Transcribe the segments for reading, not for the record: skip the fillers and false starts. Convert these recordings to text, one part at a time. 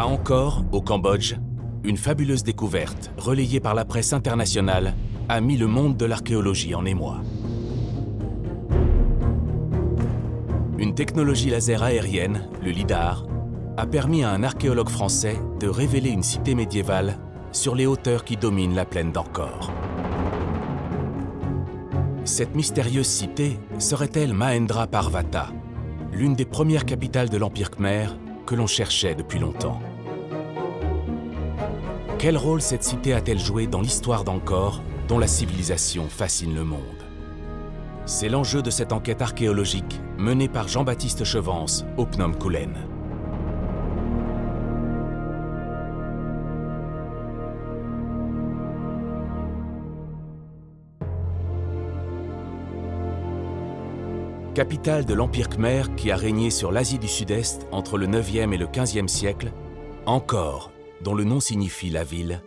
À Angkor, au Cambodge, une fabuleuse découverte, relayée par la presse internationale, a mis le monde de l'archéologie en émoi. Une technologie laser aérienne, le LIDAR, a permis à un archéologue français de révéler une cité médiévale sur les hauteurs qui dominent la plaine d'Angkor. Cette mystérieuse cité serait-elle Mahendra Parvata, l'une des premières capitales de l'Empire Khmer que l'on cherchait depuis longtemps? Quel rôle cette cité a-t-elle joué dans l'histoire d'Angkor, dont la civilisation fascine le monde? C'est l'enjeu de cette enquête archéologique menée par Jean-Baptiste Chevance au Phnom Kulen. Capitale de l'Empire Khmer qui a régné sur l'Asie du Sud-Est entre le 9e et le 15e siècle, Angkor, dont le nom signifie la ville,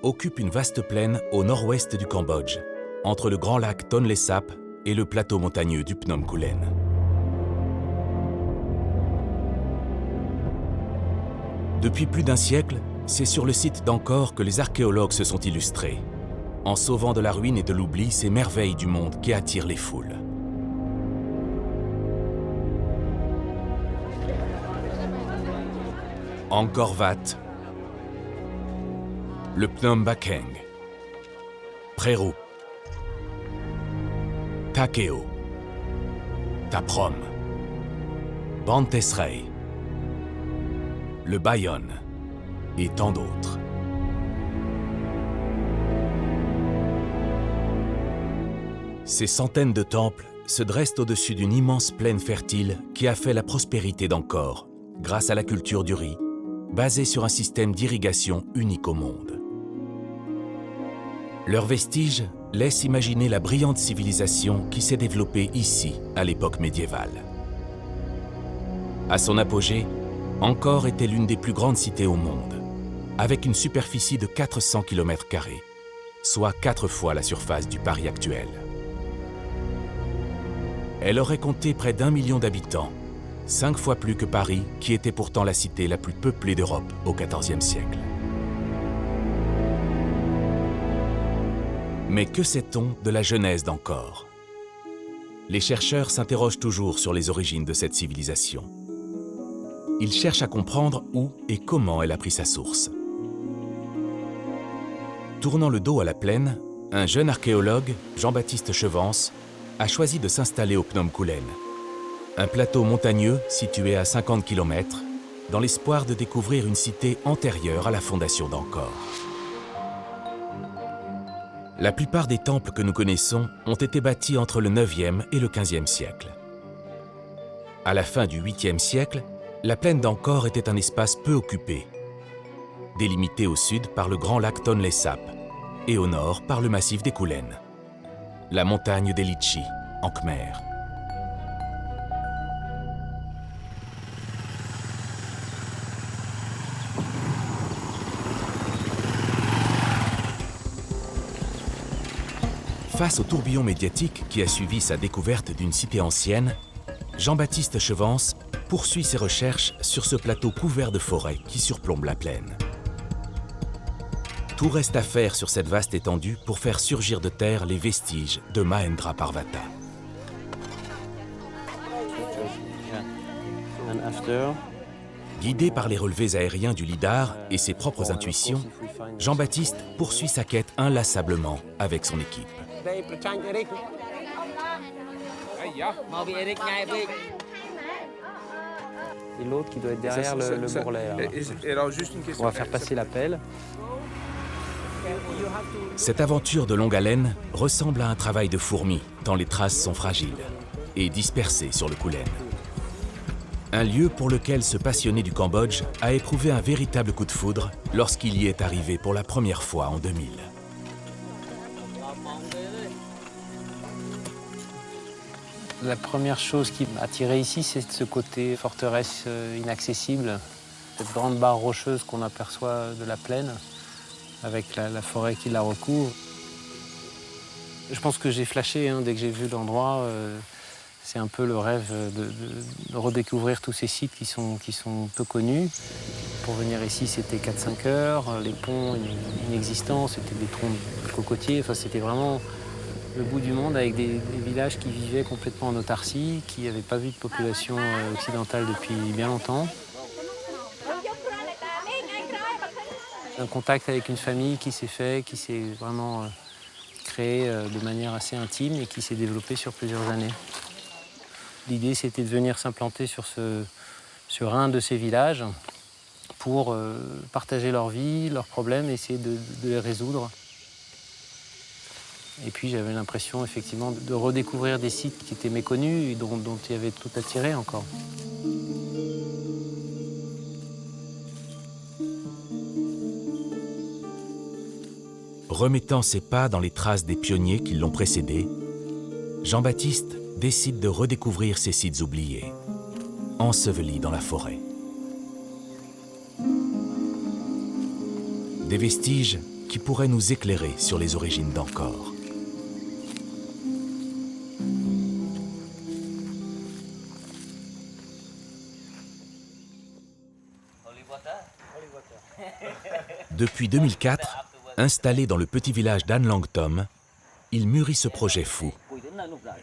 occupe une vaste plaine au nord-ouest du Cambodge, entre le grand lac Tonlé Sap et le plateau montagneux du Phnom Kulen. Depuis plus d'un siècle, c'est sur le site d'Angkor que les archéologues se sont illustrés, en sauvant de la ruine et de l'oubli ces merveilles du monde qui attirent les foules. Angkor Wat, le Phnom Bakheng, Prerup, Takeo, Taprom, Bantesrey, le Bayonne et tant d'autres. Ces centaines de temples se dressent au-dessus d'une immense plaine fertile qui a fait la prospérité d'Angkor, grâce à la culture du riz, basée sur un système d'irrigation unique au monde. Leurs vestiges laissent imaginer la brillante civilisation qui s'est développée ici, à l'époque médiévale. À son apogée, Angkor était l'une des plus grandes cités au monde, avec une superficie de 400 km², soit 4 fois la surface du Paris actuel. Elle aurait compté près d'1 million d'habitants, 5 fois plus que Paris, qui était pourtant la cité la plus peuplée d'Europe au XIVe siècle. Mais que sait-on de la genèse d'Angkor? Les chercheurs s'interrogent toujours sur les origines de cette civilisation. Ils cherchent à comprendre où et comment elle a pris sa source. Tournant le dos à la plaine, un jeune archéologue, Jean-Baptiste Chevance, a choisi de s'installer au Phnom Kulen, un plateau montagneux situé à 50 km, dans l'espoir de découvrir une cité antérieure à la fondation d'Angkor. La plupart des temples que nous connaissons ont été bâtis entre le 9e et le 15e siècle. À la fin du 8e siècle, la plaine d'Angkor était un espace peu occupé, délimité au sud par le grand lac Tonlé Sap et au nord par le massif des Koulen, la montagne des Litchis, en Khmer. Face au tourbillon médiatique qui a suivi sa découverte d'une cité ancienne, Jean-Baptiste Chevance poursuit ses recherches sur ce plateau couvert de forêts qui surplombe la plaine. Tout reste à faire sur cette vaste étendue pour faire surgir de terre les vestiges de Mahendra Parvata. Guidé par les relevés aériens du LIDAR et ses propres intuitions, Jean-Baptiste poursuit sa quête inlassablement avec son équipe. Et l'autre qui doit être derrière le bourrelet. Alors, juste une question. On va faire passer la pelle. Cette aventure de longue haleine ressemble à un travail de fourmi, tant les traces sont fragiles et dispersées sur le Kulen. Un lieu pour lequel ce passionné du Cambodge a éprouvé un véritable coup de foudre lorsqu'il y est arrivé pour la première fois en 2000. La première chose qui m'a attiré ici, c'est ce côté forteresse inaccessible, cette grande barre rocheuse qu'on aperçoit de la plaine, avec la forêt qui la recouvre. Je pense que j'ai flashé dès que j'ai vu l'endroit. C'est un peu le rêve de redécouvrir tous ces sites qui sont peu connus. Pour venir ici, c'était 4-5 heures, les ponts inexistants, c'était des troncs de cocotiers. Enfin, c'était vraiment le bout du monde avec des villages qui vivaient complètement en autarcie, qui n'avaient pas vu de population occidentale depuis bien longtemps. Un contact avec une famille qui s'est fait, qui s'est vraiment créé de manière assez intime et qui s'est développé sur plusieurs années. L'idée, c'était de venir s'implanter sur un de ces villages pour partager leur vie, leurs problèmes, essayer de les résoudre. Et puis j'avais l'impression effectivement de redécouvrir des sites qui étaient méconnus et dont il y avait tout à tirer encore. Remettant ses pas dans les traces des pionniers qui l'ont précédé, Jean-Baptiste décide de redécouvrir ces sites oubliés, ensevelis dans la forêt. Des vestiges qui pourraient nous éclairer sur les origines d'Angkor. Depuis 2004, installé dans le petit village d'An Lang Thom, il mûrit ce projet fou.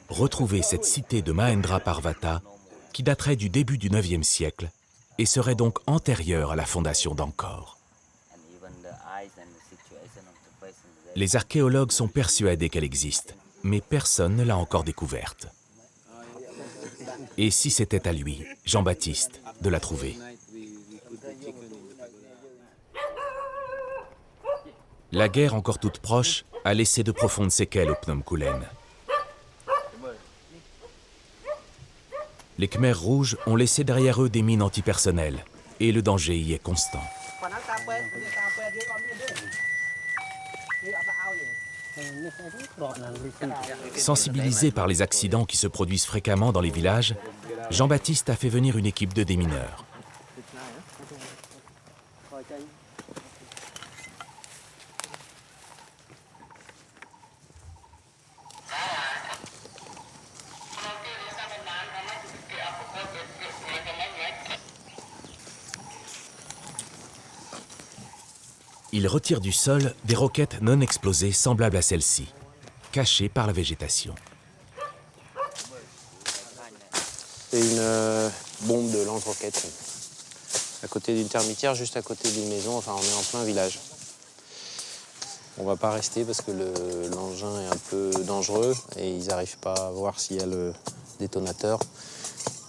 Retrouver cette cité de Mahendra Parvata qui daterait du début du IXe siècle et serait donc antérieure à la fondation d'Angkor. Les archéologues sont persuadés qu'elle existe, mais personne ne l'a encore découverte. Et si c'était à lui, Jean-Baptiste, de la trouver? La guerre encore toute proche a laissé de profondes séquelles au Phnom Kulen. Les Khmers rouges ont laissé derrière eux des mines antipersonnelles et le danger y est constant. Sensibilisé par les accidents qui se produisent fréquemment dans les villages, Jean-Baptiste a fait venir une équipe de démineurs. Ils retirent du sol des roquettes non explosées semblables à celles-ci, cachées par la végétation. C'est une bombe de lance-roquettes à côté d'une termitière, juste à côté d'une maison. Enfin, on est en plein village. On va pas rester parce que l'engin est un peu dangereux et ils n'arrivent pas à voir s'il y a le détonateur.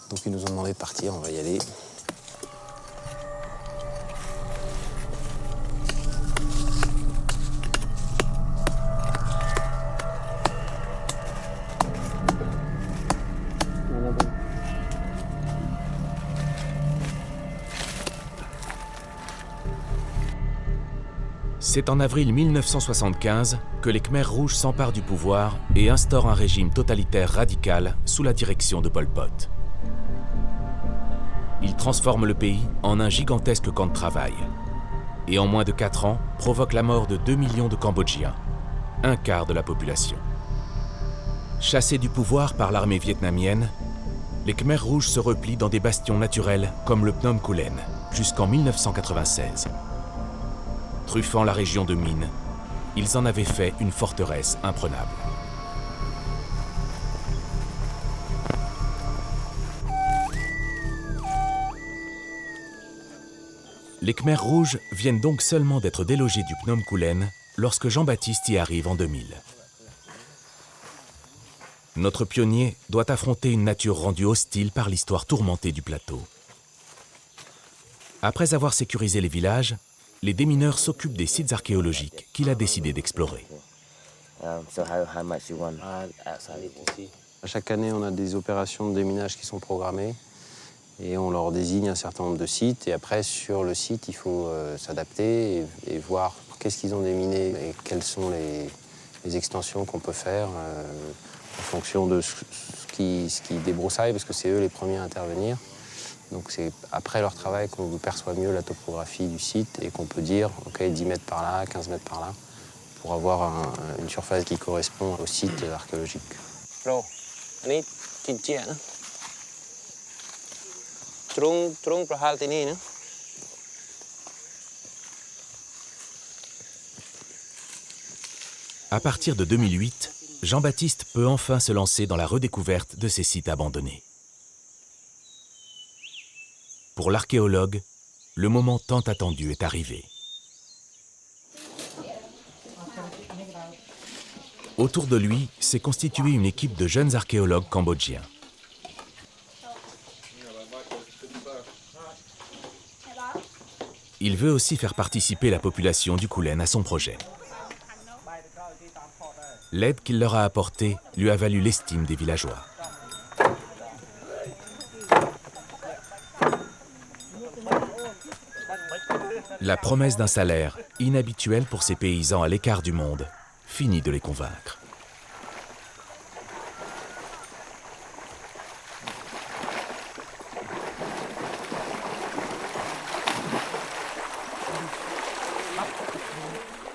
Donc ils nous ont demandé de partir, on va y aller. C'est en avril 1975 que les Khmers rouges s'emparent du pouvoir et instaurent un régime totalitaire radical sous la direction de Pol Pot. Ils transforment le pays en un gigantesque camp de travail et en moins de 4 ans provoquent la mort de 2 millions de Cambodgiens, un quart de la population. Chassés du pouvoir par l'armée vietnamienne, les Khmers rouges se replient dans des bastions naturels comme le Phnom Kulen jusqu'en 1996. Truffant la région de mines, ils en avaient fait une forteresse imprenable. Les Khmers rouges viennent donc seulement d'être délogés du Phnom Kulen lorsque Jean-Baptiste y arrive en 2000. Notre pionnier doit affronter une nature rendue hostile par l'histoire tourmentée du plateau. Après avoir sécurisé les villages, les démineurs s'occupent des sites archéologiques qu'il a décidé d'explorer. Chaque année, on a des opérations de déminage qui sont programmées et on leur désigne un certain nombre de sites. Et après, sur le site, il faut s'adapter et voir qu'est-ce qu'ils ont déminé et quelles sont les extensions qu'on peut faire en fonction de ce qui débroussaille, parce que c'est eux les premiers à intervenir. Donc c'est après leur travail qu'on perçoit mieux la topographie du site et qu'on peut dire, OK, 10 mètres par là, 15 mètres par là, pour avoir une surface qui correspond au site archéologique. À partir de 2008, Jean-Baptiste peut enfin se lancer dans la redécouverte de ces sites abandonnés. Pour l'archéologue, le moment tant attendu est arrivé. Autour de lui s'est constituée une équipe de jeunes archéologues cambodgiens. Il veut aussi faire participer la population du Kulin à son projet. L'aide qu'il leur a apportée lui a valu l'estime des villageois. La promesse d'un salaire, inhabituel pour ces paysans à l'écart du monde, finit de les convaincre.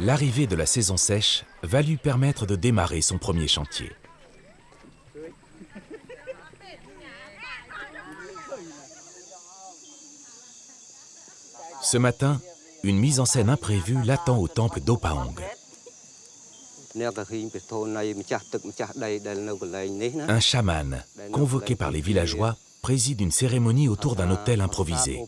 L'arrivée de la saison sèche va lui permettre de démarrer son premier chantier. Ce matin, une mise en scène imprévue l'attend au temple d'Opahong. Un chaman, convoqué par les villageois, préside une cérémonie autour d'un autel improvisé,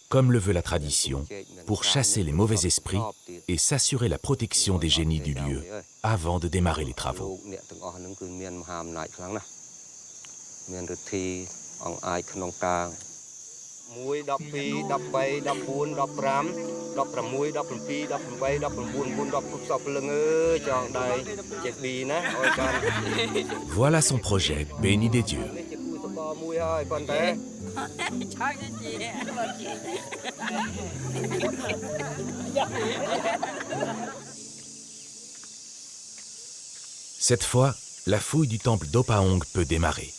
comme le veut la tradition, pour chasser les mauvais esprits et s'assurer la protection des génies du lieu avant de démarrer les travaux. Voilà son projet, béni des dieux. Cette fois, la fouille du temple d'Opahong peut démarrer.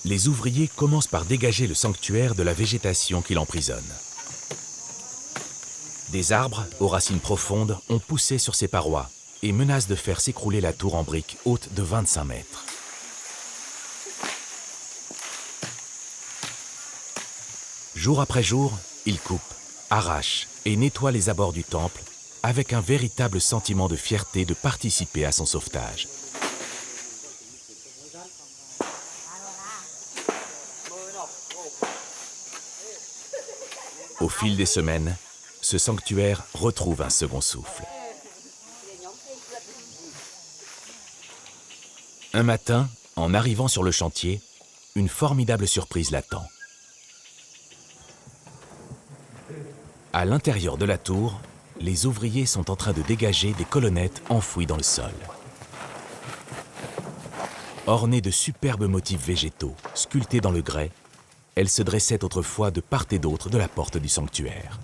Les ouvriers commencent par dégager le sanctuaire de la végétation qui l'emprisonne. Des arbres aux racines profondes ont poussé sur ses parois et menacent de faire s'écrouler la tour en briques haute de 25 mètres. Jour après jour, il coupe, arrache et nettoie les abords du temple avec un véritable sentiment de fierté de participer à son sauvetage. Au fil des semaines, ce sanctuaire retrouve un second souffle. Un matin, en arrivant sur le chantier, une formidable surprise l'attend. À l'intérieur de la tour, les ouvriers sont en train de dégager des colonnettes enfouies dans le sol. Ornées de superbes motifs végétaux, sculptés dans le grès, elles se dressaient autrefois de part et d'autre de la porte du sanctuaire.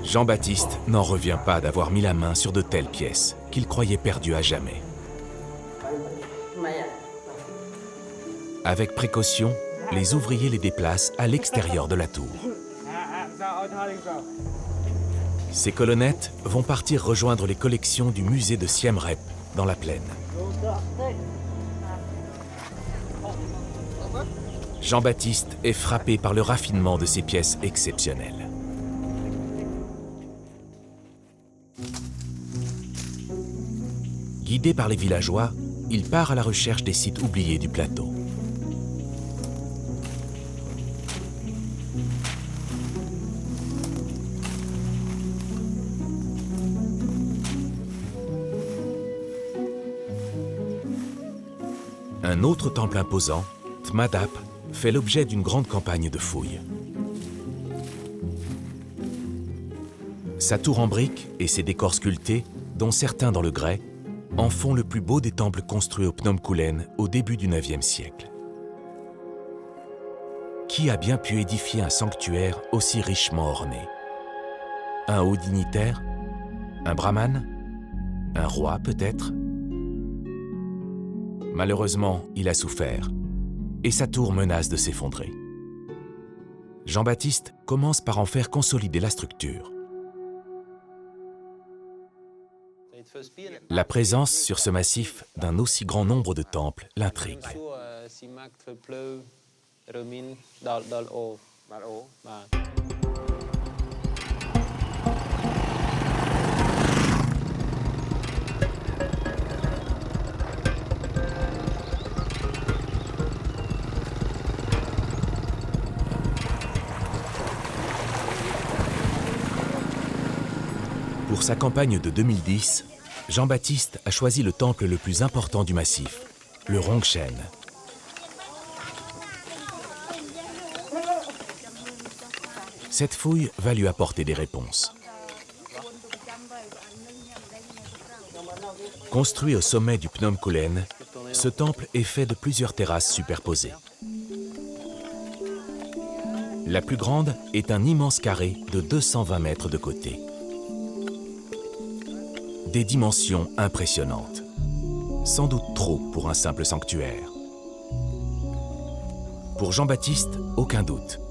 Jean-Baptiste n'en revient pas d'avoir mis la main sur de telles pièces qu'il croyait perdues à jamais. Avec précaution, les ouvriers les déplacent à l'extérieur de la tour. Ces colonnettes vont partir rejoindre les collections du musée de Siem Reap, dans la plaine. Jean-Baptiste est frappé par le raffinement de ces pièces exceptionnelles. Guidé par les villageois, il part à la recherche des sites oubliés du plateau. Un autre temple imposant, Tmadap, fait l'objet d'une grande campagne de fouilles. Sa tour en briques et ses décors sculptés, dont certains dans le grès, en font le plus beau des temples construits au Phnom Kulen au début du IXe siècle. Qui a bien pu édifier un sanctuaire aussi richement orné? Un haut dignitaire? Un brahmane? Un roi peut-être? Malheureusement, il a souffert et sa tour menace de s'effondrer. Jean-Baptiste commence par en faire consolider la structure. La présence sur ce massif d'un aussi grand nombre de temples l'intrigue. Pour sa campagne de 2010, Jean-Baptiste a choisi le temple le plus important du massif, le Rongchen. Cette fouille va lui apporter des réponses. Construit au sommet du Phnom Kulen, ce temple est fait de plusieurs terrasses superposées. La plus grande est un immense carré de 220 mètres de côté. Des dimensions impressionnantes, sans doute trop pour un simple sanctuaire. Pour Jean-Baptiste, aucun doute.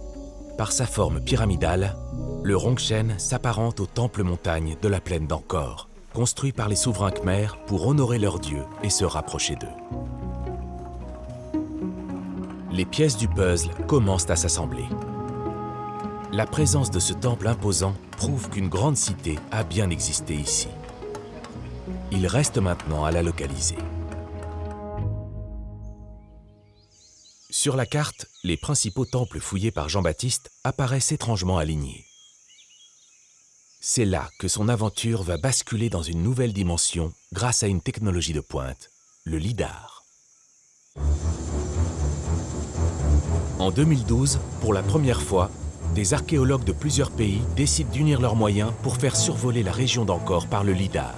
Par sa forme pyramidale, le Rongchen s'apparente au temple-montagne de la plaine d'Angkor, construit par les souverains khmers pour honorer leurs dieux et se rapprocher d'eux. Les pièces du puzzle commencent à s'assembler. La présence de ce temple imposant prouve qu'une grande cité a bien existé ici. Il reste maintenant à la localiser. Sur la carte, les principaux temples fouillés par Jean-Baptiste apparaissent étrangement alignés. C'est là que son aventure va basculer dans une nouvelle dimension grâce à une technologie de pointe, le lidar. En 2012, pour la première fois, des archéologues de plusieurs pays décident d'unir leurs moyens pour faire survoler la région d'Angkor par le lidar.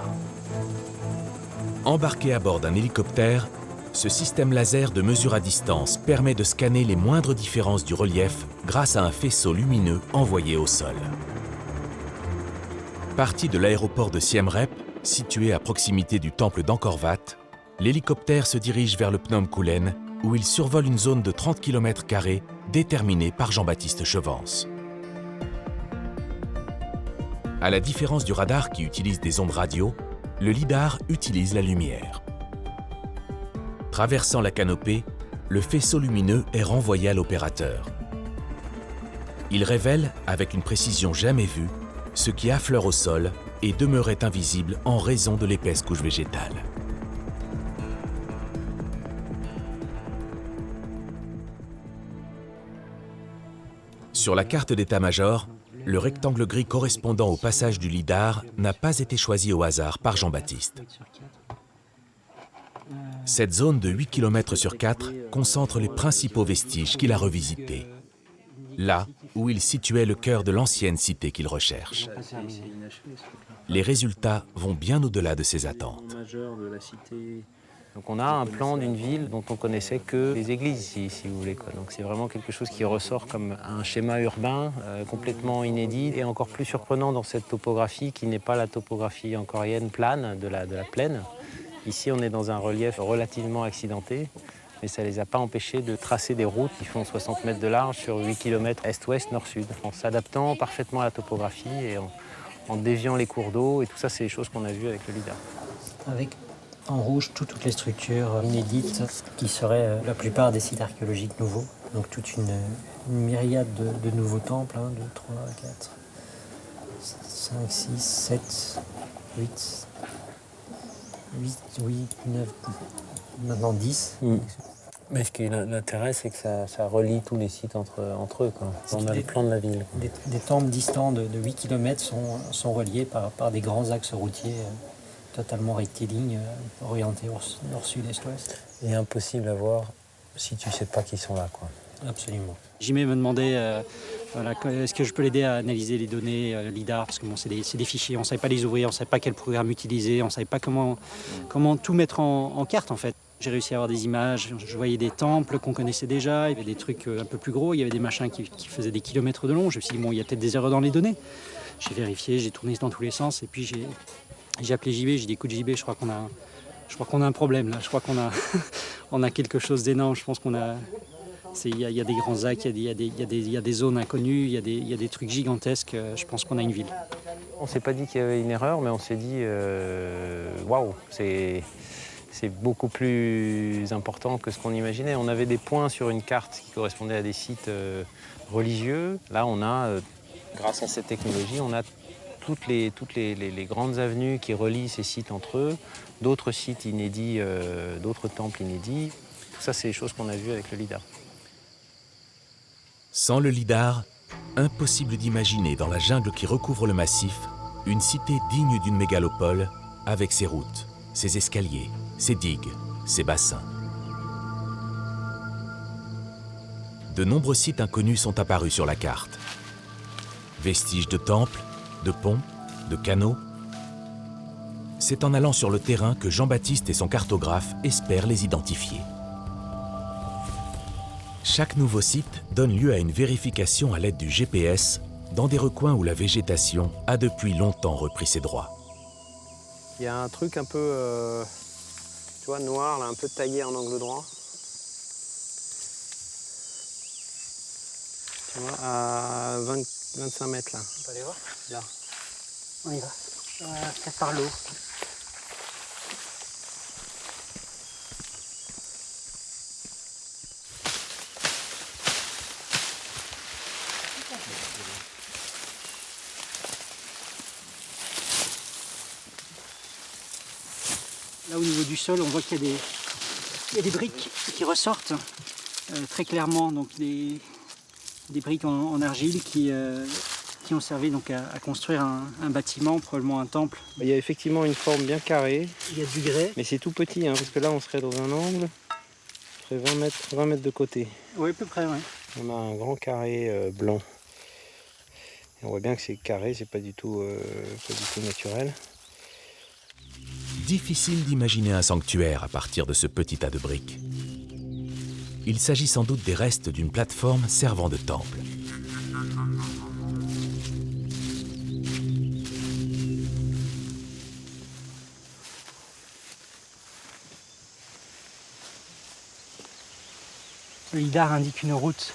Embarqué à bord d'un hélicoptère, ce système laser de mesure à distance permet de scanner les moindres différences du relief grâce à un faisceau lumineux envoyé au sol. Parti de l'aéroport de Siem Reap, situé à proximité du temple d'Angkor Wat, l'hélicoptère se dirige vers le Phnom Kulen où il survole une zone de 30 km² déterminée par Jean-Baptiste Chevance. À la différence du radar qui utilise des ondes radio, le lidar utilise la lumière. Traversant la canopée, le faisceau lumineux est renvoyé à l'opérateur. Il révèle, avec une précision jamais vue, ce qui affleure au sol et demeurait invisible en raison de l'épaisse couche végétale. Sur la carte d'état-major, le rectangle gris correspondant au passage du lidar n'a pas été choisi au hasard par Jean-Baptiste. Cette zone de 8 km sur 4 concentre les principaux vestiges qu'il a revisités, là où il situait le cœur de l'ancienne cité qu'il recherche. Les résultats vont bien au-delà de ses attentes. Donc on a un plan d'une ville dont on connaissait que les églises ici, si vous voulez. Donc c'est vraiment quelque chose qui ressort comme un schéma urbain complètement inédit et encore plus surprenant dans cette topographie qui n'est pas la topographie angkorienne plane de la plaine. Ici on est dans un relief relativement accidenté, mais ça ne les a pas empêchés de tracer des routes qui font 60 mètres de large sur 8 km est-ouest, nord-sud, en s'adaptant parfaitement à la topographie et en déviant les cours d'eau. Et tout ça, c'est des choses qu'on a vues avec le lidar. Avec en rouge toutes les structures inédites qui seraient la plupart des sites archéologiques nouveaux. Donc toute une myriade de nouveaux temples, 1, 2, 3, 4, 5, 6, 7, 8, 9, maintenant 10. Mais ce qui est l'intérêt, c'est que ça relie tous les sites entre eux. On a le plan de la ville. Des temples distants de 8 km sont reliés par des grands axes routiers totalement rectilignes, orientés nord-sud, est-ouest. Il est impossible à voir si tu ne sais pas qu'ils sont là, quoi. Absolument. Jimé me demandait est-ce que je peux l'aider à analyser les données LIDAR, parce que c'est des fichiers, on ne savait pas les ouvrir, on ne savait pas quel programme utiliser, on ne savait pas comment tout mettre en carte en fait. J'ai réussi à avoir des images, je voyais des temples qu'on connaissait déjà, il y avait des trucs un peu plus gros, il y avait des machins qui faisaient des kilomètres de long. Je me suis dit, bon, il y a peut-être des erreurs dans les données. J'ai vérifié, j'ai tourné dans tous les sens, et puis j'ai appelé JB, j'ai dit, écoute JB, je crois qu'on a un problème là, je crois qu'on a, on a quelque chose d'énorme, je pense qu'on a Il y a des grands axes, il y a des zones inconnues, il y a des trucs gigantesques. Je pense qu'on a une ville. On ne s'est pas dit qu'il y avait une erreur, mais on s'est dit waouh, c'est beaucoup plus important que ce qu'on imaginait. On avait des points sur une carte qui correspondaient à des sites religieux. Là, on a, grâce à cette technologie, on a toutes les grandes avenues qui relient ces sites entre eux, d'autres sites inédits, d'autres temples inédits. Tout ça, c'est des choses qu'on a vues avec le lidar. Sans le lidar, impossible d'imaginer dans la jungle qui recouvre le massif une cité digne d'une mégalopole avec ses routes, ses escaliers, ses digues, ses bassins. De nombreux sites inconnus sont apparus sur la carte. Vestiges de temples, de ponts, de canaux. C'est en allant sur le terrain que Jean-Baptiste et son cartographe espèrent les identifier. Chaque nouveau site donne lieu à une vérification à l'aide du GPS dans des recoins où la végétation a depuis longtemps repris ses droits. Il y a un truc un peu tu vois, noir, là, un peu taillé en angle droit. Tu vois, à 25 mètres là. On peut aller voir? Là. On y va. Peut-être par l'eau. Là, au niveau du sol, on voit qu'il y a des briques qui ressortent très clairement. Donc des briques en argile qui ont servi donc à construire un bâtiment, probablement un temple. Il y a effectivement une forme bien carrée. Il y a du grès. Mais c'est tout petit, hein, parce que là, on serait dans un angle. On ferait 20 mètres de côté. Oui, à peu près, oui. On a un grand carré blanc. Et on voit bien que c'est carré, c'est pas du tout naturel. Difficile d'imaginer un sanctuaire à partir de ce petit tas de briques. Il s'agit sans doute des restes d'une plateforme servant de temple. Le lidar indique une route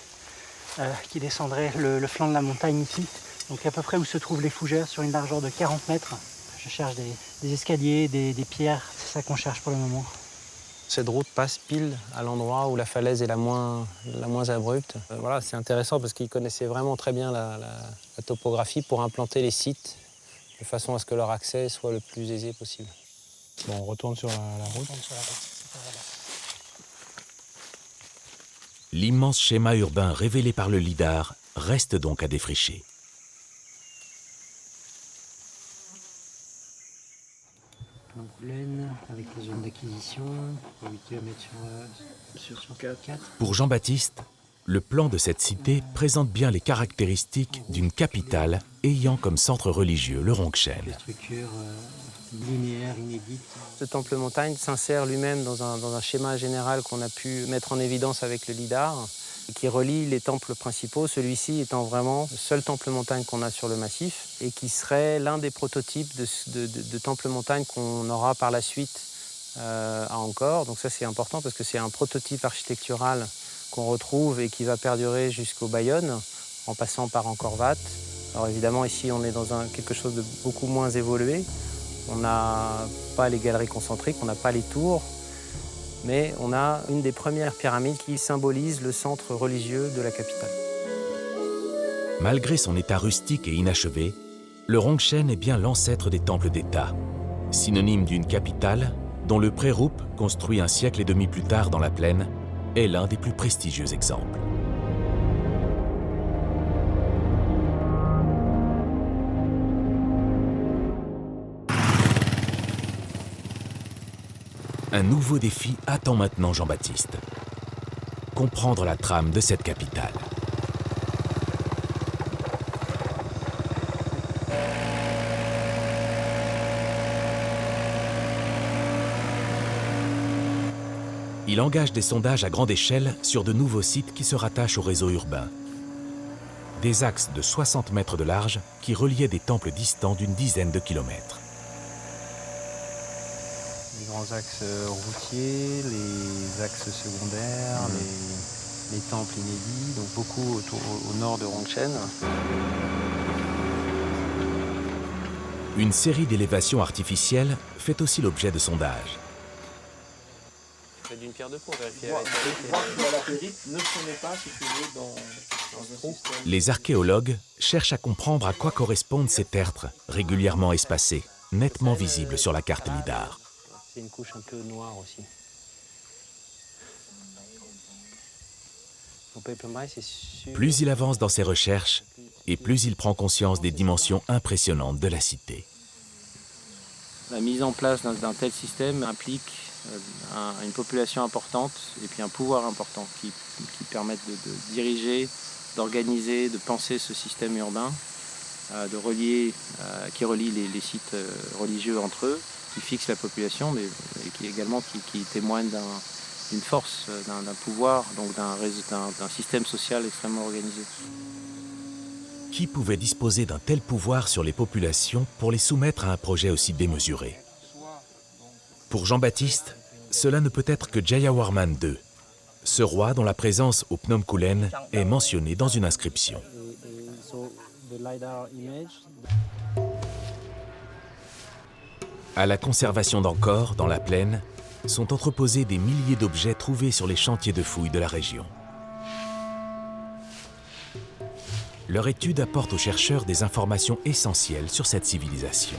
qui descendrait le flanc de la montagne ici. Donc à peu près où se trouvent les fougères, sur une largeur de 40 mètres. Je cherche des escaliers, des pierres, c'est ça qu'on cherche pour le moment. Cette route passe pile à l'endroit où la falaise est la moins abrupte. Voilà, c'est intéressant parce qu'ils connaissaient vraiment très bien la topographie pour implanter les sites de façon à ce que leur accès soit le plus aisé possible. Bon, on retourne sur la route. L'immense schéma urbain révélé par le lidar reste donc à défricher. Angoulême, avec la zone d'acquisition, 8 km sur 4. Pour Jean-Baptiste, le plan de cette cité présente bien les caractéristiques d'une capitale ayant comme centre religieux le Rongchen. Des structures linéaires, inédites. Ce temple montagne s'insère lui-même dans un schéma général qu'on a pu mettre en évidence avec le lidar, qui relie les temples principaux, celui-ci étant vraiment le seul temple montagne qu'on a sur le massif et qui serait l'un des prototypes de temple montagne qu'on aura par la suite à Angkor. Donc ça c'est important parce que c'est un prototype architectural qu'on retrouve et qui va perdurer jusqu'au Bayonne en passant par Angkor Wat. Alors évidemment ici on est dans quelque chose de beaucoup moins évolué. On n'a pas les galeries concentriques, on n'a pas les tours. Mais on a une des premières pyramides qui symbolise le centre religieux de la capitale. Malgré son état rustique et inachevé, le Rongchen est bien l'ancêtre des temples d'État, synonyme d'une capitale dont le Pré-Rup, construit un siècle et demi plus tard dans la plaine, est l'un des plus prestigieux exemples. Un nouveau défi attend maintenant Jean-Baptiste. Comprendre la trame de cette capitale. Il engage des sondages à grande échelle sur de nouveaux sites qui se rattachent au réseau urbain. Des axes de 60 mètres de large qui reliaient des temples distants d'une dizaine de kilomètres. Les grands axes routiers, les axes secondaires, les temples inédits, donc beaucoup au nord de Rongchen. Une série d'élévations artificielles fait aussi l'objet de sondages. D'une pierre de peau, Les archéologues cherchent à comprendre à quoi correspondent ces tertres régulièrement espacés, nettement visibles sur la carte LIDAR. C'est une couche un peu noire aussi. Plus il avance dans ses recherches, et plus il prend conscience des dimensions impressionnantes de la cité. La mise en place d'un tel système implique une population importante et puis un pouvoir important qui permettent de diriger, d'organiser, de penser ce système urbain, qui relie les sites religieux entre eux, qui fixe la population, mais qui également qui témoigne d'une force, d'un pouvoir, donc d'un système social extrêmement organisé. Qui pouvait disposer d'un tel pouvoir sur les populations pour les soumettre à un projet aussi démesuré? Pour Jean-Baptiste, cela ne peut être que Jayawarman II, ce roi dont la présence au Phnom Kulen est mentionnée dans une inscription. À la conservation d'Angkor, dans la plaine, sont entreposés des milliers d'objets trouvés sur les chantiers de fouilles de la région. Leur étude apporte aux chercheurs des informations essentielles sur cette civilisation.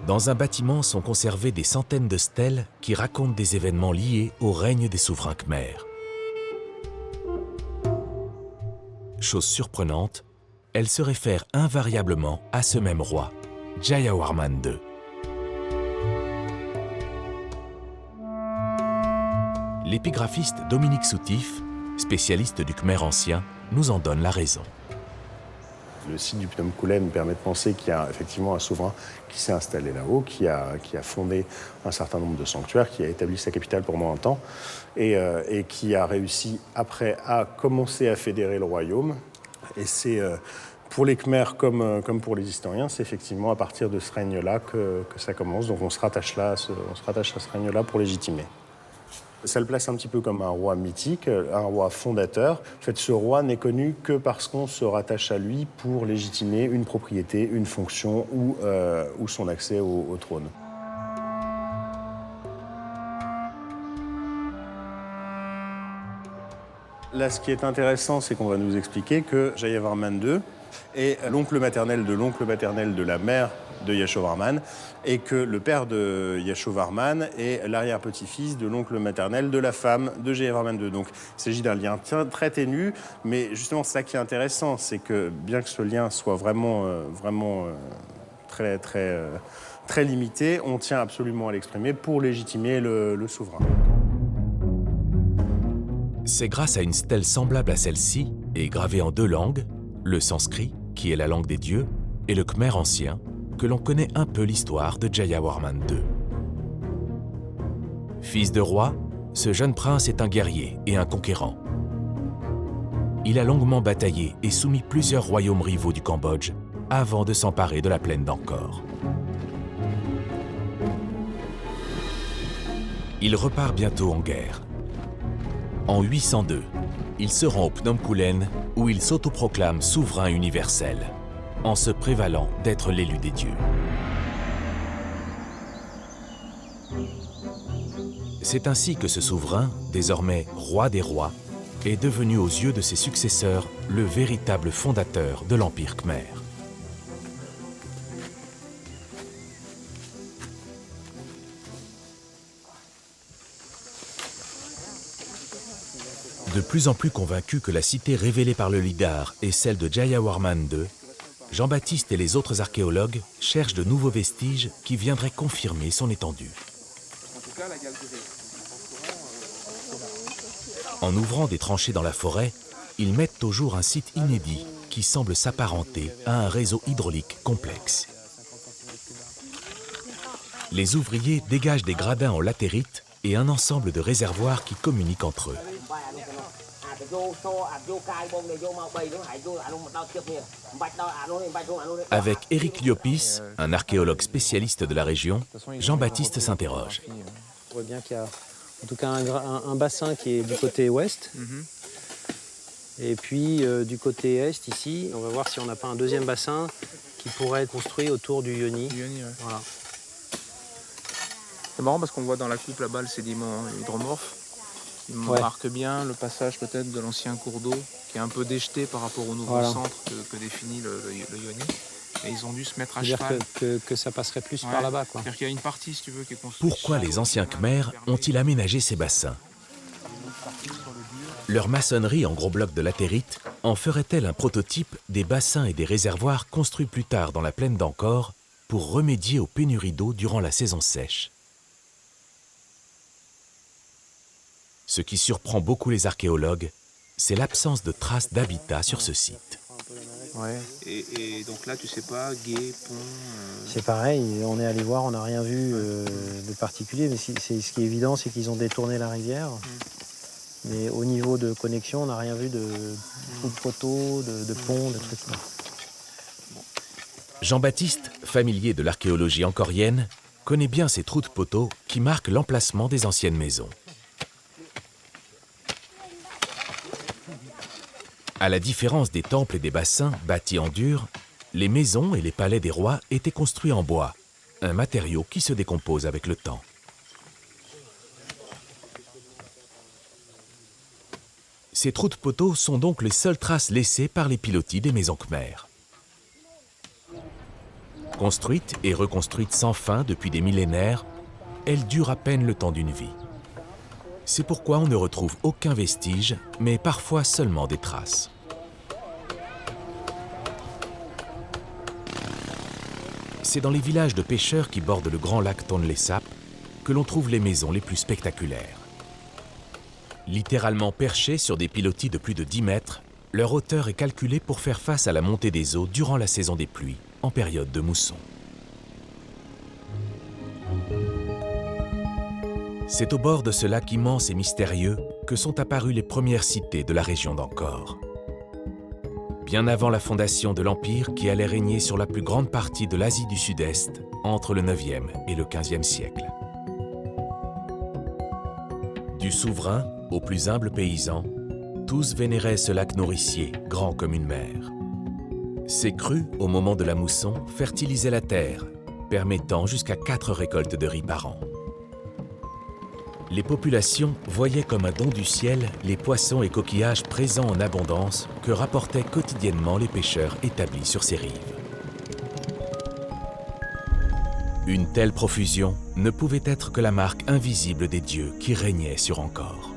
Dans un bâtiment sont conservées des centaines de stèles qui racontent des événements liés au règne des souverains khmers. Chose surprenante, elles se réfèrent invariablement à ce même roi, Jayawarman II. L'épigraphiste Dominique Soutif, spécialiste du Khmer ancien, nous en donne la raison. Le site du Phnom Kulen permet de penser qu'il y a effectivement un souverain qui s'est installé là-haut, qui a fondé un certain nombre de sanctuaires, qui a établi sa capitale pendant un temps et qui a réussi après à commencer à fédérer le royaume. Et c'est pour les Khmers comme pour les historiens, c'est effectivement à partir de ce règne-là que ça commence. Donc on se rattache à ce règne-là pour légitimer. Ça le place un petit peu comme un roi mythique, un roi fondateur. En fait, ce roi n'est connu que parce qu'on se rattache à lui pour légitimer une propriété, une fonction ou son accès au trône. Là, ce qui est intéressant, c'est qu'on va nous expliquer que Jayawarman II est l'oncle maternel de la mère de Yashovarman et que le père de Yashovarman est l'arrière-petit-fils de l'oncle maternel de la femme de Jayawarman II. Donc il s'agit d'un lien très ténu, mais justement ça qui est intéressant, c'est que bien que ce lien soit vraiment très limité, on tient absolument à l'exprimer pour légitimer le souverain. C'est grâce à une stèle semblable à celle-ci et gravée en 2 langues, le sanskrit, qui est la langue des dieux, et le khmer ancien, que l'on connaît un peu l'histoire de Jayawarman II. Fils de roi, ce jeune prince est un guerrier et un conquérant. Il a longuement bataillé et soumis plusieurs royaumes rivaux du Cambodge avant de s'emparer de la plaine d'Angkor. Il repart bientôt en guerre. En 802, il se rend au Phnom Kulen où il s'autoproclame souverain universel, en se prévalant d'être l'élu des dieux. C'est ainsi que ce souverain, désormais roi des rois, est devenu aux yeux de ses successeurs le véritable fondateur de l'Empire khmer. De plus en plus convaincu que la cité révélée par le LIDAR est celle de Jayawarman II, Jean-Baptiste et les autres archéologues cherchent de nouveaux vestiges qui viendraient confirmer son étendue. En ouvrant des tranchées dans la forêt, ils mettent au jour un site inédit qui semble s'apparenter à un réseau hydraulique complexe. Les ouvriers dégagent des gradins en latérite et un ensemble de réservoirs qui communiquent entre eux. Avec Éric Liopis, un archéologue spécialiste de la région, Jean-Baptiste s'interroge. On voit bien qu'il y a en tout cas un bassin qui est du côté ouest. Et puis du côté est, ici, on va voir si on n'a pas un deuxième bassin qui pourrait être construit autour du Yoni. Ouais. Voilà. C'est marrant parce qu'on voit dans la coupe là-bas le sédiment hydromorphe. Il marque bien le passage peut-être de l'ancien cours d'eau qui est un peu déjeté par rapport au nouveau centre que définit le Yoni. Et ils ont dû se mettre à cheval. Que ça passerait plus par là-bas, quoi. C'est-à-dire qu'il y a une partie, si tu veux, qui est construite. Pourquoi les anciens Khmers ont-ils aménagé ces bassins? Leur maçonnerie en gros blocs de latérite en ferait-elle un prototype des bassins et des réservoirs construits plus tard dans la plaine d'Angkor pour remédier aux pénuries d'eau durant la saison sèche? Ce qui surprend beaucoup les archéologues, c'est l'absence de traces d'habitat sur ce site. Ouais. Et donc là, tu sais pas, gué, pont... C'est pareil, on est allé voir, on n'a rien vu de particulier, mais ce qui est évident, c'est qu'ils ont détourné la rivière. Mais au niveau de connexion, on n'a rien vu de poteaux, de ponts, de trucs. Jean-Baptiste, familier de l'archéologie ankorienne, connaît bien ces trous de poteaux qui marquent l'emplacement des anciennes maisons. À la différence des temples et des bassins bâtis en dur, les maisons et les palais des rois étaient construits en bois, un matériau qui se décompose avec le temps. Ces trous de poteaux sont donc les seules traces laissées par les pilotis des maisons khmères. Construites et reconstruites sans fin depuis des millénaires, elles durent à peine le temps d'une vie. C'est pourquoi on ne retrouve aucun vestige, mais parfois seulement des traces. C'est dans les villages de pêcheurs qui bordent le grand lac Tonle Sap que l'on trouve les maisons les plus spectaculaires. Littéralement perchées sur des pilotis de plus de 10 mètres, leur hauteur est calculée pour faire face à la montée des eaux durant la saison des pluies, en période de mousson. C'est au bord de ce lac immense et mystérieux que sont apparues les premières cités de la région d'Angkor. Bien avant la fondation de l'Empire qui allait régner sur la plus grande partie de l'Asie du Sud-Est entre le 9e et le 15e siècle. Du souverain au plus humble paysan, tous vénéraient ce lac nourricier, grand comme une mer. Ces crues, au moment de la mousson, fertilisaient la terre, permettant jusqu'à 4 récoltes de riz par an. Les populations voyaient comme un don du ciel les poissons et coquillages présents en abondance que rapportaient quotidiennement les pêcheurs établis sur ces rives. Une telle profusion ne pouvait être que la marque invisible des dieux qui régnaient sur Angkor.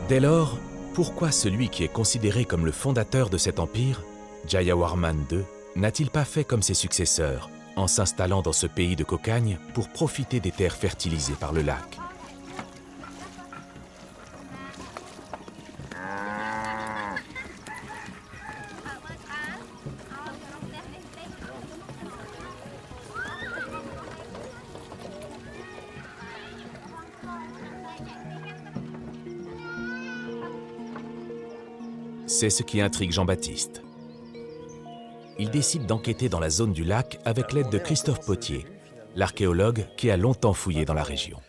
Dès lors, pourquoi celui qui est considéré comme le fondateur de cet empire, Jayawarman II, n'a-t-il pas fait comme ses successeurs, en s'installant dans ce pays de cocagne pour profiter des terres fertilisées par le lac? C'est ce qui intrigue Jean-Baptiste. Il décide d'enquêter dans la zone du lac avec l'aide de Christophe Potier, l'archéologue qui a longtemps fouillé dans la région.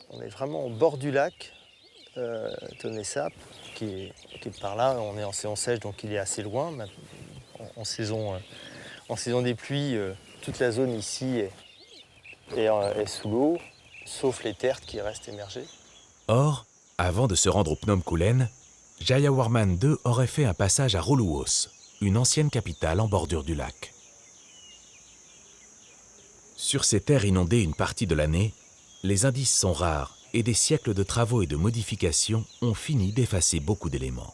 On est vraiment au bord du lac, Tonle Sap, qui est par là. On est en saison sèche, donc il est assez loin. En saison des pluies, toute la zone ici est sous l'eau, sauf les tertres qui restent émergées. Or, avant de se rendre au Phnom Kulen, Jayawarman II aurait fait un passage à Roluos, une ancienne capitale en bordure du lac. Sur ces terres inondées une partie de l'année, les indices sont rares et des siècles de travaux et de modifications ont fini d'effacer beaucoup d'éléments.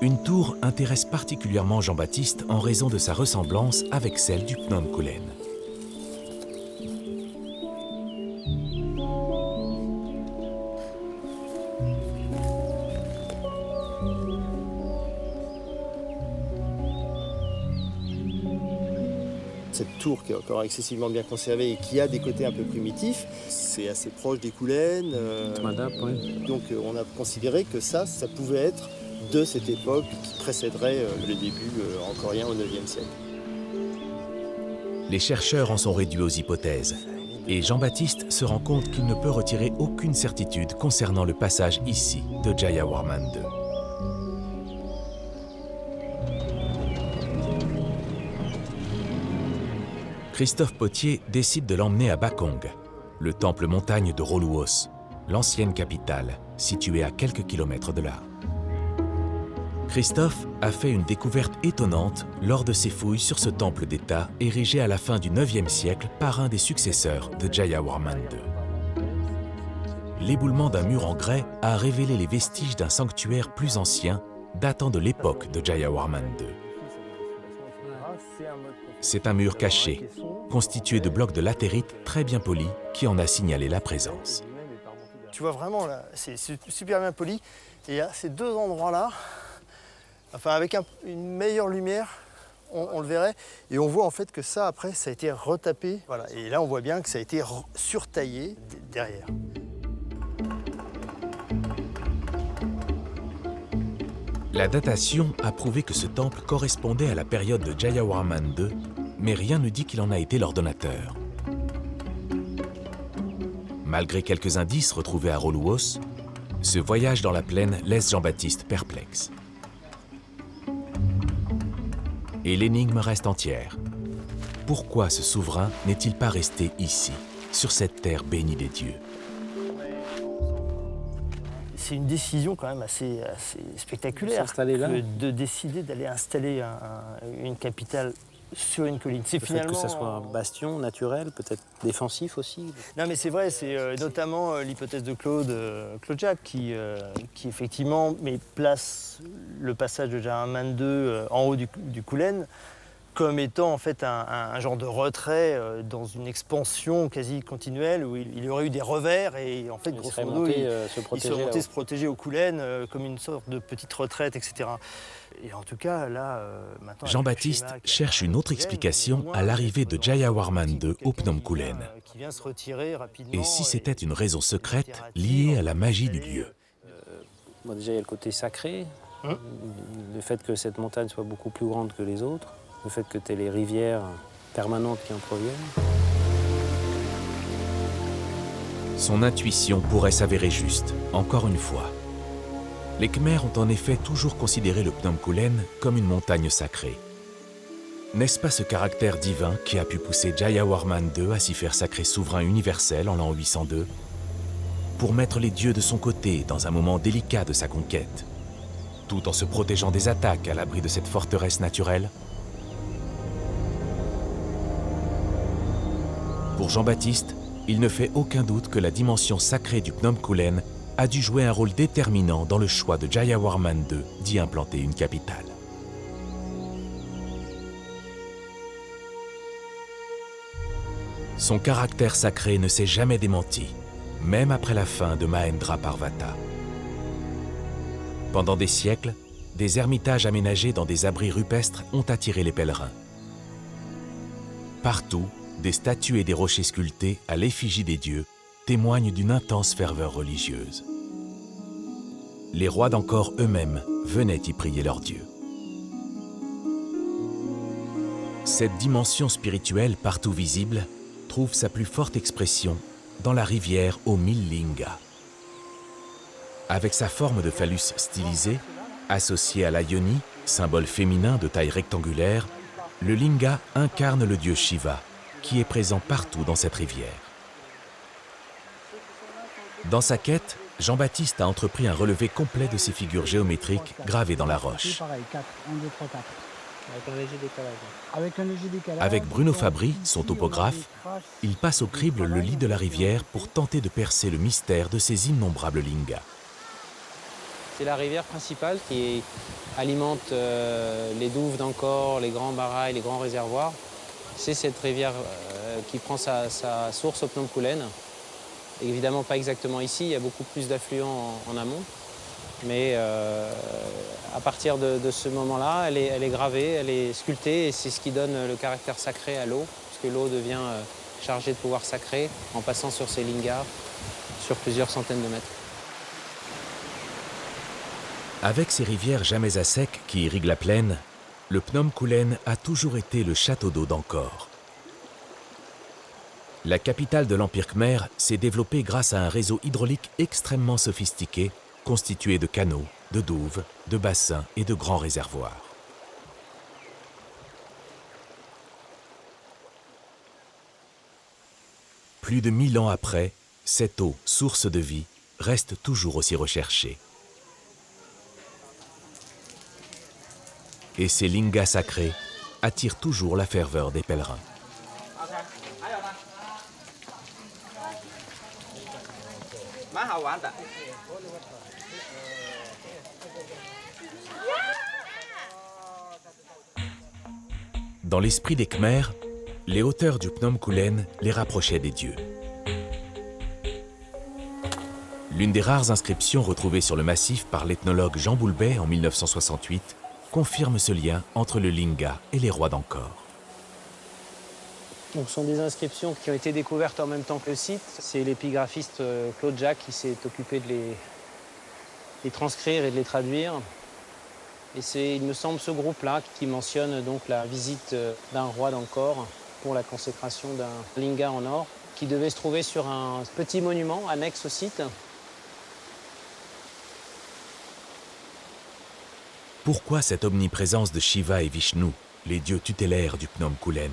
Une tour intéresse particulièrement Jean-Baptiste en raison de sa ressemblance avec celle du Phnom Kulen. Cette tour qui est encore excessivement bien conservée et qui a des côtés un peu primitifs, c'est assez proche des Coulaines. Donc on a considéré que ça pouvait être de cette époque qui précéderait le début angkorien au IXe siècle. Les chercheurs en sont réduits aux hypothèses. Et Jean-Baptiste se rend compte qu'il ne peut retirer aucune certitude concernant le passage ici de Jayawarman II. Christophe Pottier décide de l'emmener à Bakong, le temple montagne de Roluos, l'ancienne capitale, située à quelques kilomètres de là. Christophe a fait une découverte étonnante lors de ses fouilles sur ce temple d'État érigé à la fin du IXe siècle par un des successeurs de Jayawarman II. L'éboulement d'un mur en grès a révélé les vestiges d'un sanctuaire plus ancien datant de l'époque de Jayawarman II. C'est un mur caché, constitué de blocs de latérite très bien polis qui en a signalé la présence. Tu vois vraiment là, c'est super bien poli. Et à ces deux endroits-là, enfin avec une meilleure lumière, on le verrait. Et on voit en fait que ça, après, ça a été retapé. Voilà. Et là, on voit bien que ça a été surtaillé derrière. La datation a prouvé que ce temple correspondait à la période de Jayawarman II, mais rien ne dit qu'il en a été l'ordonnateur. Malgré quelques indices retrouvés à Roluos, ce voyage dans la plaine laisse Jean-Baptiste perplexe. Et l'énigme reste entière. Pourquoi ce souverain n'est-il pas resté ici, sur cette terre bénie des dieux? C'est une décision quand même assez spectaculaire de décider d'aller installer une capitale sur une colline. C'est finalement que ça soit un bastion naturel, peut-être défensif aussi. Non mais c'est vrai, c'est notamment l'hypothèse de Claude Jacques qui effectivement place le passage de Jayawarman II en haut du Koulen comme étant en fait un genre de retrait dans une expansion quasi continuelle où il y aurait eu des revers et en fait grosso modo il serait monté se protéger au Koulen comme une sorte de petite retraite, etc. Et en tout cas là maintenant Jean-Baptiste cherche une autre explication à l'arrivée de Jayawarman II au Phnom Koulen. Et si c'était une raison secrète liée à la magie du lieu? Bon, déjà il y a le côté sacré, le fait que cette montagne soit beaucoup plus grande que les autres. Le fait que tu aies les rivières permanentes qui en proviennent. Son intuition pourrait s'avérer juste, encore une fois. Les Khmers ont en effet toujours considéré le Phnom Koulen comme une montagne sacrée. N'est-ce pas ce caractère divin qui a pu pousser Jayawarman II à s'y faire sacré souverain universel en l'an 802, pour mettre les dieux de son côté dans un moment délicat de sa conquête, tout en se protégeant des attaques à l'abri de cette forteresse naturelle? Pour Jean-Baptiste, il ne fait aucun doute que la dimension sacrée du Phnom Koulen a dû jouer un rôle déterminant dans le choix de Jayawarman II d'y implanter une capitale. Son caractère sacré ne s'est jamais démenti, même après la fin de Mahendra Parvata. Pendant des siècles, des ermitages aménagés dans des abris rupestres ont attiré les pèlerins. Partout, des statues et des rochers sculptés à l'effigie des dieux témoignent d'une intense ferveur religieuse. Les rois d'Angkor eux-mêmes venaient y prier leurs dieux. Cette dimension spirituelle partout visible trouve sa plus forte expression dans la rivière aux 1000 lingas. Avec sa forme de phallus stylisé, associé à la yoni, symbole féminin de taille rectangulaire, le linga incarne le dieu Shiva, qui est présent partout dans cette rivière. Dans sa quête, Jean-Baptiste a entrepris un relevé complet de ces figures géométriques gravées dans la roche. Avec Bruno Fabry, son topographe, il passe au crible le lit de la rivière pour tenter de percer le mystère de ces innombrables lingas. C'est la rivière principale qui alimente les douves d'Angkor, les grands barails, les grands réservoirs. C'est cette rivière qui prend sa source au Phnom Koulen. Évidemment pas exactement ici, il y a beaucoup plus d'affluents en amont. Mais à partir de ce moment-là, elle est gravée, elle est sculptée et c'est ce qui donne le caractère sacré à l'eau, parce que l'eau devient chargée de pouvoir sacré en passant sur ces lingars sur plusieurs centaines de mètres. Avec ses rivières jamais à sec qui irriguent la plaine, le Phnom Kulen a toujours été le château d'eau d'Angkor. La capitale de l'Empire Khmer s'est développée grâce à un réseau hydraulique extrêmement sophistiqué, constitué de canaux, de douves, de bassins et de grands réservoirs. Plus de 1000 ans après, cette eau, source de vie, reste toujours aussi recherchée. Et ces lingas sacrés attirent toujours la ferveur des pèlerins. Dans l'esprit des Khmers, les hauteurs du Phnom Kulen les rapprochaient des dieux. L'une des rares inscriptions retrouvées sur le massif par l'ethnologue Jean Boulbet en 1968 confirme ce lien entre le linga et les rois d'Angkor. Donc, ce sont des inscriptions qui ont été découvertes en même temps que le site. C'est l'épigraphiste Claude Jacques qui s'est occupé de les transcrire et de les traduire. Et c'est, il me semble, ce groupe-là qui mentionne donc la visite d'un roi d'Angkor pour la consécration d'un linga en or qui devait se trouver sur un petit monument annexe au site. Pourquoi cette omniprésence de Shiva et Vishnu, les dieux tutélaires du Phnom Kulen?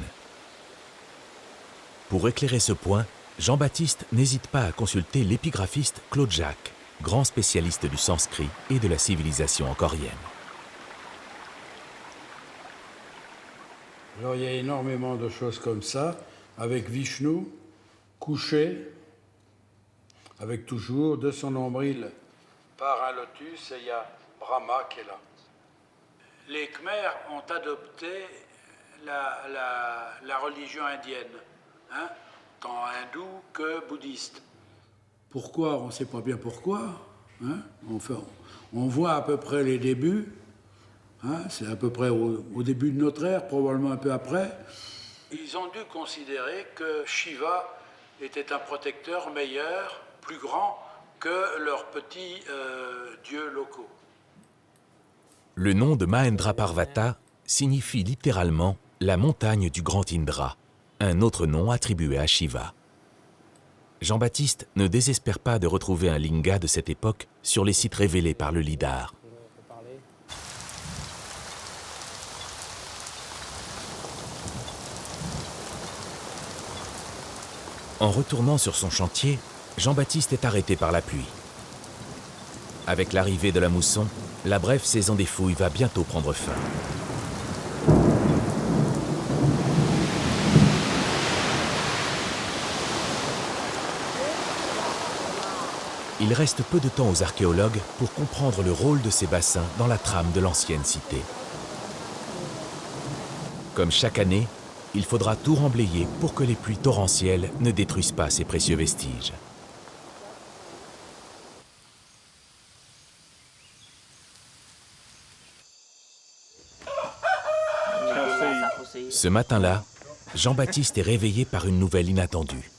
Pour éclairer ce point, Jean-Baptiste n'hésite pas à consulter l'épigraphiste Claude Jacques, grand spécialiste du sanskrit et de la civilisation angkorienne. Alors il y a énormément de choses comme ça, avec Vishnu, couché, avec toujours de son nombril par un lotus, et il y a Brahma qui est là. Les Khmers ont adopté la religion indienne, hein, tant hindoue que bouddhiste. Pourquoi? On ne sait pas bien pourquoi. Hein? Enfin, on voit à peu près les débuts. Hein? C'est à peu près au début de notre ère, probablement un peu après. Ils ont dû considérer que Shiva était un protecteur meilleur, plus grand que leurs petits dieux locaux. Le nom de Mahendra Parvata signifie littéralement « la montagne du grand Indra », un autre nom attribué à Shiva. Jean-Baptiste ne désespère pas de retrouver un linga de cette époque sur les sites révélés par le lidar. En retournant sur son chantier, Jean-Baptiste est arrêté par la pluie. Avec l'arrivée de la mousson, la brève saison des fouilles va bientôt prendre fin. Il reste peu de temps aux archéologues pour comprendre le rôle de ces bassins dans la trame de l'ancienne cité. Comme chaque année, il faudra tout remblayer pour que les pluies torrentielles ne détruisent pas ces précieux vestiges. Ce matin-là, Jean-Baptiste est réveillé par une nouvelle inattendue.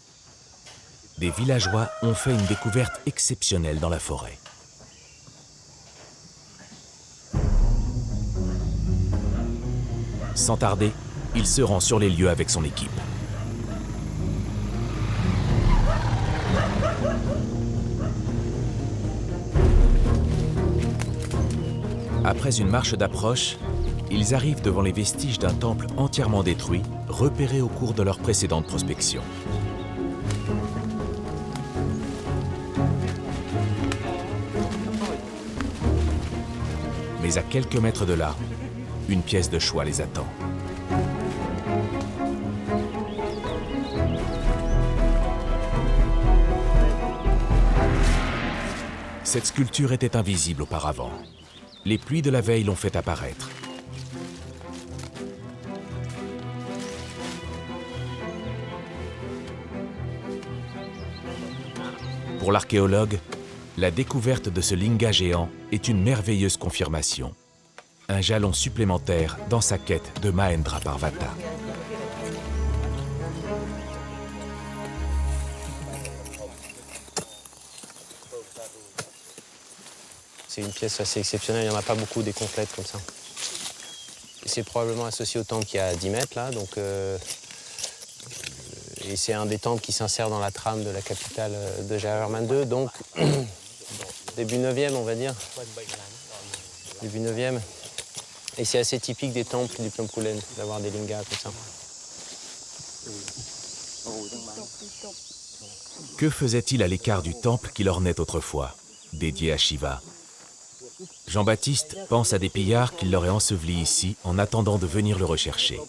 Des villageois ont fait une découverte exceptionnelle dans la forêt. Sans tarder, il se rend sur les lieux avec son équipe. Après une marche d'approche, ils arrivent devant les vestiges d'un temple entièrement détruit, repéré au cours de leur précédente prospection. Mais à quelques mètres de là, une pièce de choix les attend. Cette sculpture était invisible auparavant. Les pluies de la veille l'ont fait apparaître. Pour l'archéologue, La découverte de ce linga géant est une merveilleuse confirmation. Un jalon supplémentaire dans sa quête de Mahendra Parvata. C'est une pièce assez exceptionnelle, il n'y en a pas beaucoup des complètes comme ça. C'est probablement associé au temple qui est à 10 mètres là, donc, et c'est un des temples qui s'insère dans la trame de la capitale de Jayavarman II, donc début 9e on va dire. Début 9e. Et c'est assez typique des temples du Phnom Kulen d'avoir des lingas comme ça. Que faisait-il à l'écart du temple qu'il ornait autrefois, dédié à Shiva? Jean-Baptiste pense à des pillards qu'il l'aurait enseveli ici en attendant de venir le rechercher.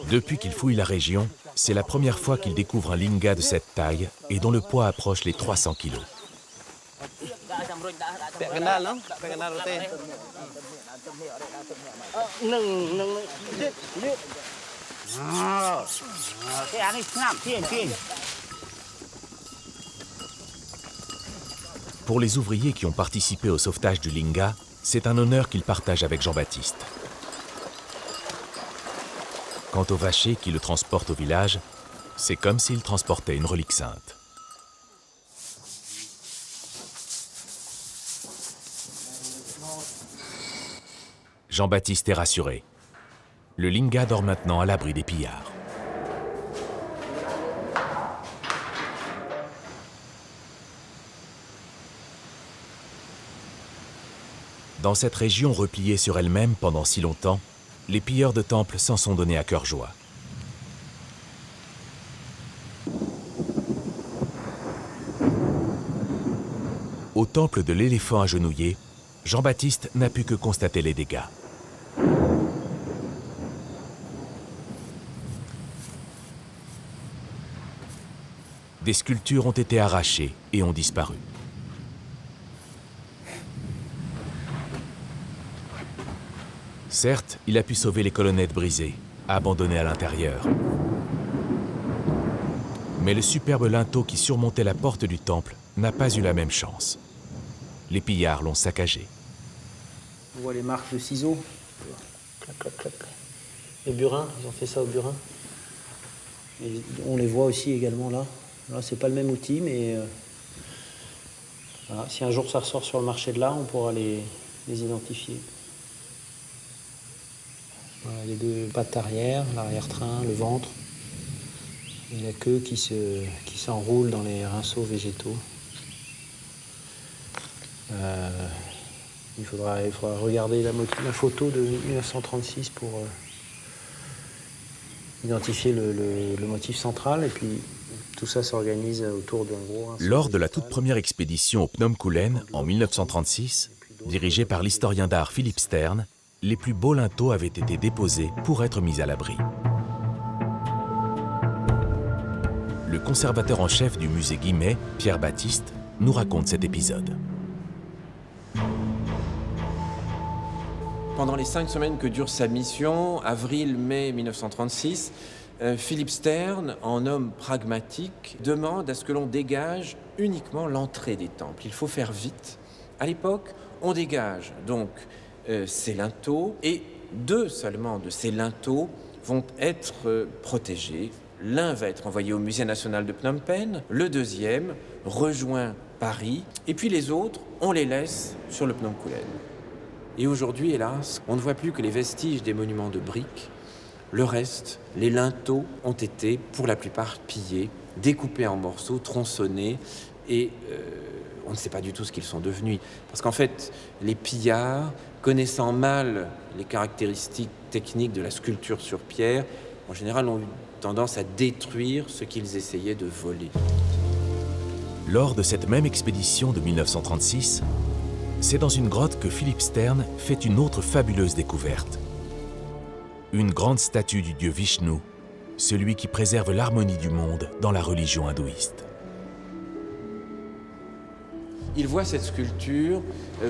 Depuis qu'il fouille la région, c'est la première fois qu'il découvre un linga de cette taille et dont le poids approche les 300 kilos. Pour les ouvriers qui ont participé au sauvetage du linga, c'est un honneur qu'ils partagent avec Jean-Baptiste. Quant au vacher qui le transporte au village, c'est comme s'il transportait une relique sainte. Jean-Baptiste est rassuré. Le linga dort maintenant à l'abri des pillards. Dans cette région repliée sur elle-même pendant si longtemps, les pilleurs de temples s'en sont donnés à cœur joie. Au temple de l'éléphant agenouillé, Jean-Baptiste n'a pu que constater les dégâts. Des sculptures ont été arrachées et ont disparu. Certes, il a pu sauver les colonnettes brisées, abandonnées à l'intérieur. Mais le superbe linteau qui surmontait la porte du temple n'a pas eu la même chance. Les pillards l'ont saccagé. On voit les marques de ciseaux. Clac, clac, clac. Les burins, ils ont fait ça au burin. Et on les voit aussi également là. Là, c'est pas le même outil, mais voilà. Si un jour ça ressort sur le marché de l'art, on pourra les identifier. Voilà, les deux pattes arrière, l'arrière-train, le ventre. Et la queue qui s'enroule dans les rinceaux végétaux. Il faudra regarder la photo de 1936 pour identifier le motif central. Et puis tout ça s'organise autour d'un gros... Lors de la toute première expédition au Phnom Kulen en 1936, dirigée par l'historien d'art Philippe Stern, les plus beaux linteaux avaient été déposés pour être mis à l'abri. Le conservateur en chef du musée Guimet, Pierre Baptiste, nous raconte cet épisode. Pendant les 5 semaines que dure sa mission, avril-mai 1936, Philippe Stern, en homme pragmatique, demande à ce que l'on dégage uniquement l'entrée des temples. Il faut faire vite. À l'époque, on dégage donc ces linteaux et 2 seulement de ces linteaux vont être protégés. L'un va être envoyé au Musée national de Phnom Penh, le deuxième rejoint Paris, et puis les autres, on les laisse sur le Phnom Kulen. Et aujourd'hui, hélas, on ne voit plus que les vestiges des monuments de briques. Le reste, les linteaux ont été, pour la plupart, pillés, découpés en morceaux, tronçonnés, et on ne sait pas du tout ce qu'ils sont devenus. Parce qu'en fait, les pillards, connaissant mal les caractéristiques techniques de la sculpture sur pierre, en général, ont eu tendance à détruire ce qu'ils essayaient de voler. Lors de cette même expédition de 1936, c'est dans une grotte que Philippe Stern fait une autre fabuleuse découverte. Une grande statue du dieu Vishnu, celui qui préserve l'harmonie du monde dans la religion hindouiste. Il voit cette sculpture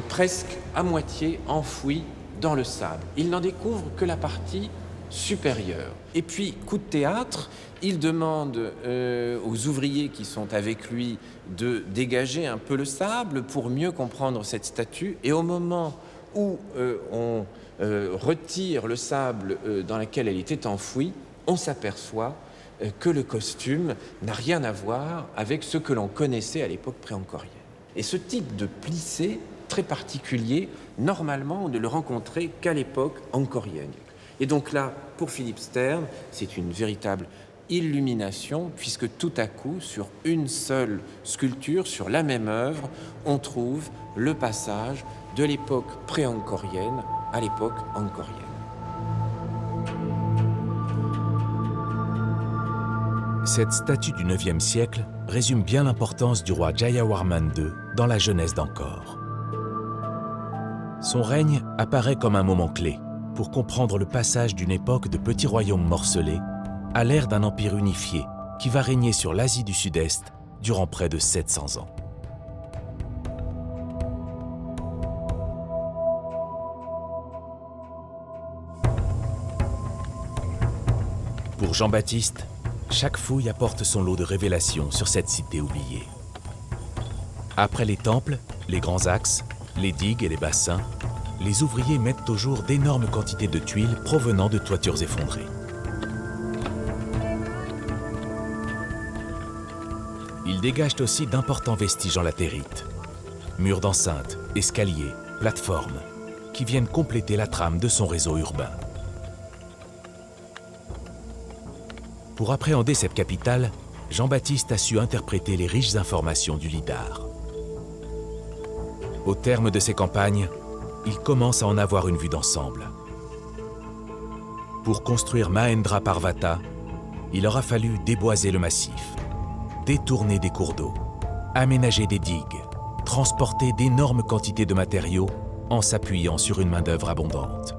presque à moitié enfouie dans le sable. Il n'en découvre que la partie supérieur. Et puis, coup de théâtre, il demande aux ouvriers qui sont avec lui de dégager un peu le sable pour mieux comprendre cette statue. Et au moment où on retire le sable dans lequel elle était enfouie, on s'aperçoit que le costume n'a rien à voir avec ce que l'on connaissait à l'époque pré-ancorienne. Et ce type de plissé très particulier, normalement, on ne le rencontrait qu'à l'époque ancorienne. Et donc là, pour Philippe Stern, c'est une véritable illumination, puisque tout à coup, sur une seule sculpture, sur la même œuvre, on trouve le passage de l'époque pré-ancorienne à l'époque ancorienne. Cette statue du IXe siècle résume bien l'importance du roi Jayawarman II dans la jeunesse d'Angkor. Son règne apparaît comme un moment clé pour comprendre le passage d'une époque de petits royaumes morcelés à l'ère d'un empire unifié qui va régner sur l'Asie du Sud-Est durant près de 700 ans. Pour Jean-Baptiste, chaque fouille apporte son lot de révélations sur cette cité oubliée. Après les temples, les grands axes, les digues et les bassins, les ouvriers mettent au jour d'énormes quantités de tuiles provenant de toitures effondrées. Ils dégagent aussi d'importants vestiges en latérite, murs d'enceinte, escaliers, plateformes, qui viennent compléter la trame de son réseau urbain. Pour appréhender cette capitale, Jean-Baptiste a su interpréter les riches informations du lidar. Au terme de ces campagnes, il commence à en avoir une vue d'ensemble. Pour construire Mahendra Parvata, il aura fallu déboiser le massif, détourner des cours d'eau, aménager des digues, transporter d'énormes quantités de matériaux en s'appuyant sur une main-d'œuvre abondante.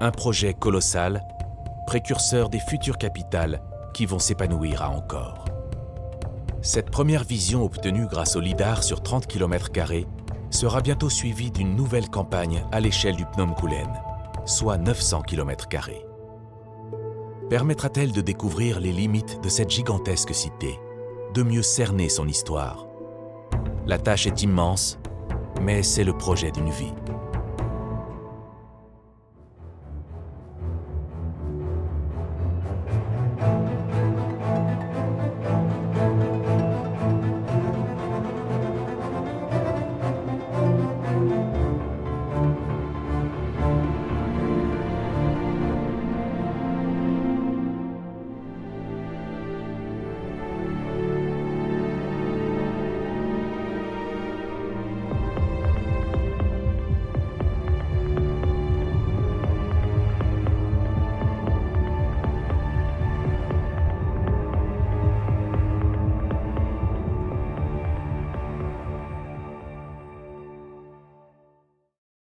Un projet colossal, précurseur des futures capitales qui vont s'épanouir à Angkor. Cette première vision obtenue grâce au lidar sur 30 km² sera bientôt suivie d'une nouvelle campagne à l'échelle du Phnom Kulen, soit 900 km². Permettra-t-elle de découvrir les limites de cette gigantesque cité, de mieux cerner son histoire? La tâche est immense, mais c'est le projet d'une vie.